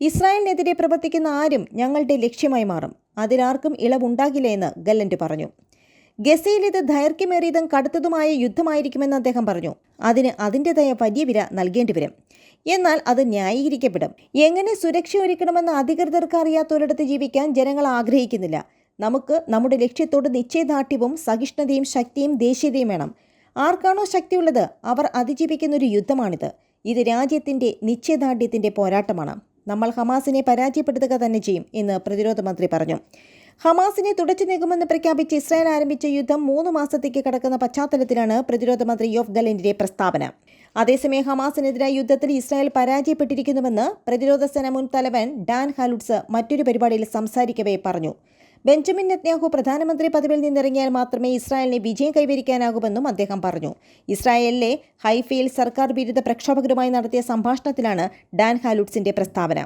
ഇസ്രായേലിനെതിരെ പ്രവർത്തിക്കുന്ന ആരും ഞങ്ങളുടെ ലക്ഷ്യമായി മാറും. അതിലാർക്കും ഇളവുണ്ടാകില്ല എന്ന് ഗല്ലന്റ് പറഞ്ഞു. ഗസയിൽ ഇത് ദൈർഘ്യമേറിയതും കടുത്തതുമായ യുദ്ധമായിരിക്കുമെന്ന് അദ്ദേഹം പറഞ്ഞു. അതിന് അതിൻ്റെതായ വലിയ വില നൽകേണ്ടി വരും. എന്നാൽ അത് ന്യായീകരിക്കപ്പെടും. എങ്ങനെ സുരക്ഷ ഒരുക്കണമെന്ന് അധികൃതർക്ക് അറിയാത്തൊരിടത്ത് ജീവിക്കാൻ ജനങ്ങൾ ആഗ്രഹിക്കുന്നില്ല. നമുക്ക് നമ്മുടെ ലക്ഷ്യത്തോട് നിശ്ചയദാർഢ്യവും സഹിഷ്ണുതയും ശക്തിയും ദേശീയതയും വേണം. ആർക്കാണോ ശക്തിയുള്ളത് അവർ അതിജീവിക്കുന്ന ഒരു യുദ്ധമാണിത്. ഇത് രാജ്യത്തിൻ്റെ നിശ്ചയദാർഢ്യത്തിൻ്റെ പോരാട്ടമാണ്. നമ്മൾ ഹമാസിനെ പരാജയപ്പെടുത്തുക തന്നെ ചെയ്യും എന്ന് പ്രതിരോധ മന്ത്രി പറഞ്ഞു. ഹമാസിനെ തുടച്ചു നീക്കുമെന്ന് പ്രഖ്യാപിച്ച് ഇസ്രായേൽ ആരംഭിച്ച യുദ്ധം 3 മാസത്തേക്ക് കടക്കുന്ന പശ്ചാത്തലത്തിലാണ് പ്രതിരോധ മന്ത്രി യോവ് ഗലന്റിന്റെ പ്രസ്താവന. അതേസമയം ഹമാസിനെതിരായ യുദ്ധത്തിൽ ഇസ്രായേൽ പരാജയപ്പെട്ടിരിക്കുന്നുവെന്ന് പ്രതിരോധ സേന മുൻ തലവൻ ഡാൻ ഹാലുട്സ് മറ്റൊരു പരിപാടിയിൽ സംസാരിക്കവേ പറഞ്ഞു. ബെഞ്ചമിൻ നെതന്യാഹു പ്രധാനമന്ത്രി പദവിയിൽ നിന്നിറങ്ങിയാൽ മാത്രമേ ഇസ്രായേലിന് വിജയം കൈവരിക്കാനാകൂവെന്നും അദ്ദേഹം പറഞ്ഞു. ഇസ്രായേലിലെ ഹൈഫയിൽ സർക്കാർ വിരുദ്ധ പ്രക്ഷോഭകരുമായി നടത്തിയ സംഭാഷണത്തിലാണ് ഡാൻ ഹാലുട്സിന്റെ പ്രസ്താവന.